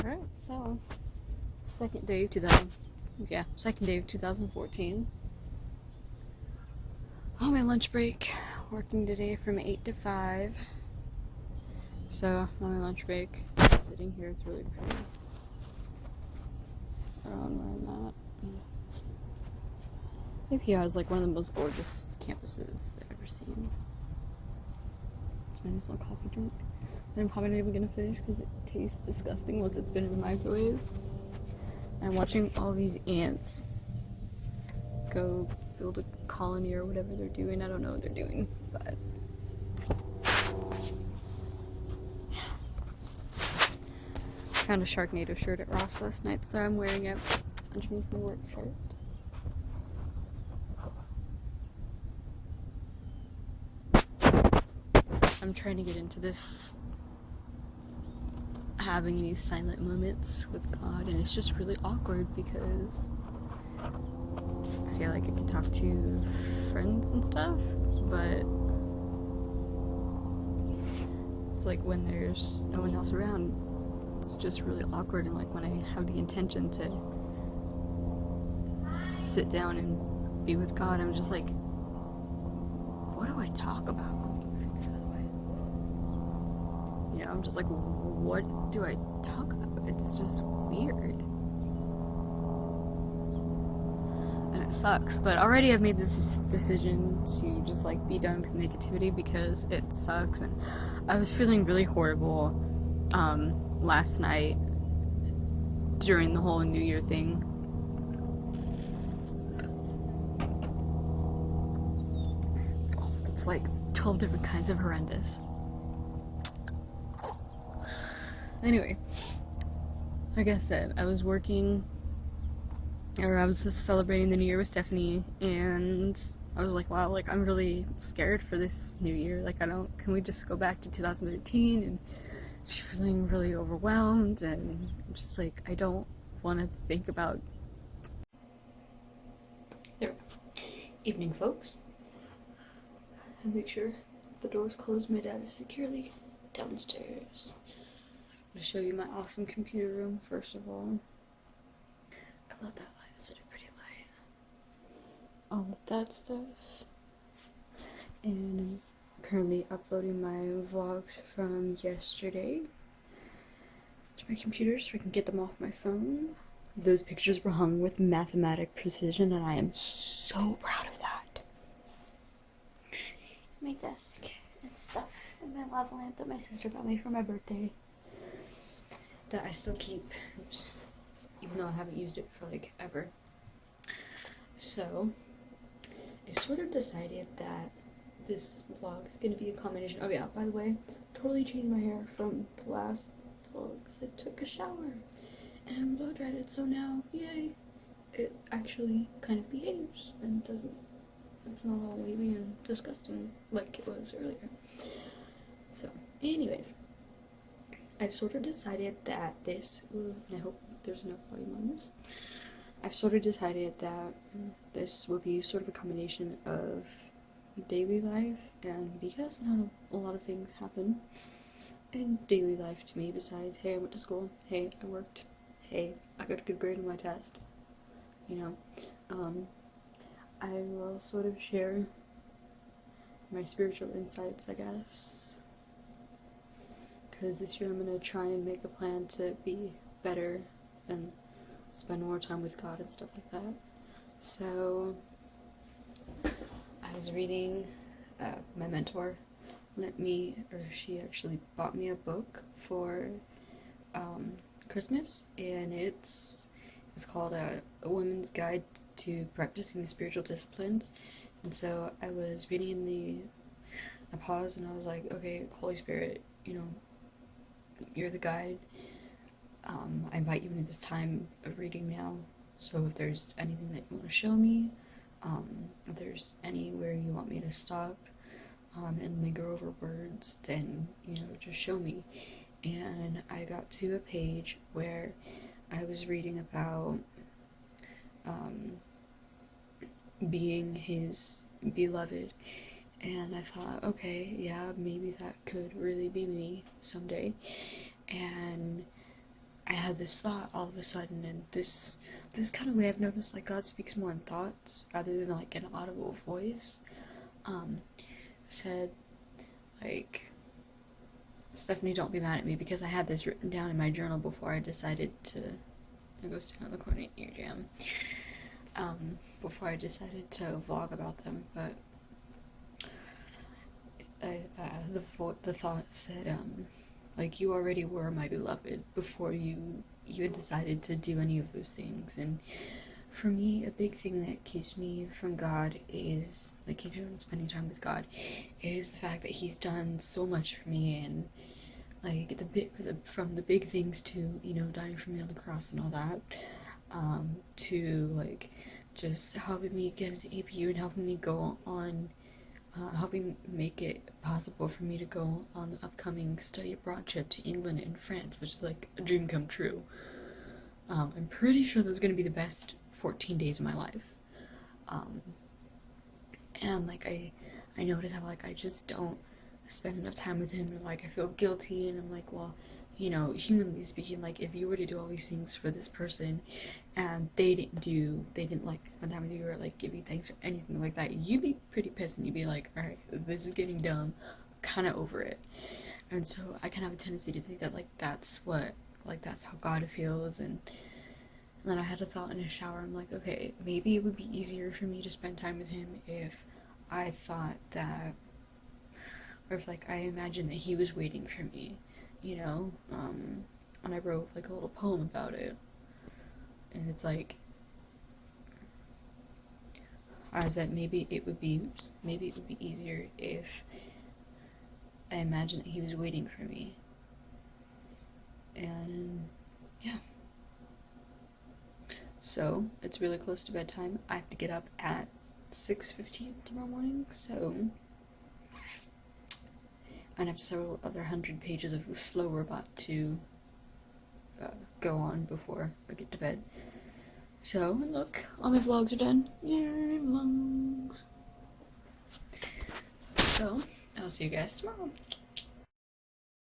Alright, so second day of 2014. On my lunch break, working today from 8 to 5. So, on my lunch break, sitting here, it's really pretty. I don't know where I'm at. API is like one of the most gorgeous campuses I've ever seen. It's my nice little coffee drink. I'm probably not even gonna finish because it tastes disgusting once it's been in the microwave. I'm watching all these ants go build a colony or whatever they're doing. I don't know what they're doing, but I found a Sharknado shirt at Ross last night, so I'm wearing it underneath my work shirt. I'm trying to get into this having these silent moments with God, and it's just really awkward because I feel like I can talk to friends and stuff, but it's like when there's no one else around, it's just really awkward. And like when I have the intention to sit down and be with God, I'm just like, what do I talk about? You know, I'm just like, what do I talk about? It's just weird. And it sucks. But already I've made this decision to just like be done with negativity because it sucks. And I was feeling really horrible last night during the whole New Year thing. Oh, it's like 12 different kinds of horrendous. Anyway, like I said, I was working, or I was just celebrating the New Year with Stephanie, and I was like, wow, like, I'm really scared for this New Year. Like, can we just go back to 2013? And she's feeling really overwhelmed, and I'm just like, I don't want to think about. There we go. Evening, folks. And make sure the door's closed. My dad is securely downstairs. To show you my awesome computer room, first of all. I love that light, it's such a pretty light. All of that stuff. And I'm currently uploading my vlogs from yesterday to my computer so I can get them off my phone. Those pictures were hung with mathematic precision, and I am so proud of that. My desk and stuff, and my lava lamp that my sister got me for my birthday. That I still keep, even though I haven't used it for like ever. So, I sort of decided that this vlog is going to be a combination. Oh yeah, by the way, totally changed my hair from the last vlogs. I took a shower and blow dried it, so now, yay, it actually kind of behaves and it's not all wavy and disgusting like it was earlier. So, anyways. I've sort of decided that this, and I hope there's enough volume on this, I've sort of decided that this will be sort of a combination of daily life, and because not a lot of things happen in daily life to me besides, hey, I went to school, hey, I worked, hey, I got a good grade on my test, you know, I will sort of share my spiritual insights, I guess. Because this year I'm going to try and make a plan to be better and spend more time with God and stuff like that. So, I was reading, my mentor she actually bought me a book for Christmas, and it's called A Woman's Guide to Practicing the Spiritual Disciplines. And so I was reading I paused and I was like, okay, Holy Spirit, you know, you're the guide. I invite you into this time of reading now. So if there's anything that you want to show me, if there's anywhere you want me to stop and linger over words, then, you know, just show me. And I got to a page where I was reading about being his beloved. And I thought, okay, yeah, maybe that could really be me someday. And I had this thought all of a sudden, and this kind of way I've noticed, like, God speaks more in thoughts rather than like an audible voice. Said, like, Stephanie, don't be mad at me, because I had this written down in my journal before I decided to go stand on the corner and ear jam. Before I decided to vlog about them, but the thought said, like, you already were my beloved before you even decided to do any of those things. And for me, a big thing that keeps me from God is, like, keeps me from spending time with God, is the fact that He's done so much for me, and like from the big things to, you know, dying for me on the cross and all that, to like just helping me get into APU and helping me go on, helping make it possible for me to go on the upcoming study abroad trip to England and France, which is like a dream come true. I'm pretty sure those are going to be the best 14 days of my life. And like I notice how, like, I just don't spend enough time with him, and like I feel guilty, and I'm like, well, you know, humanly speaking, like, if you were to do all these things for this person and they didn't like spend time with you or like give you thanks or anything like that, you'd be pretty pissed, and you'd be like, all right, this is getting dumb, kind of over it. And so I kind of have a tendency to think that, like, that's how God feels. And then I had a thought in a shower. I'm like, okay, maybe it would be easier for me to spend time with him if I thought that, or if, like, I imagined that he was waiting for me, you know? And I wrote, like, a little poem about it. And it's like, I said maybe it would be easier if I imagined that he was waiting for me. And yeah. So it's really close to bedtime. I have to get up at 6:15 tomorrow morning, so I have several other 100 pages of Slow Robot to go on before I get to bed. So, look, all my vlogs are done. Yay, vlogs! So, I'll see you guys tomorrow.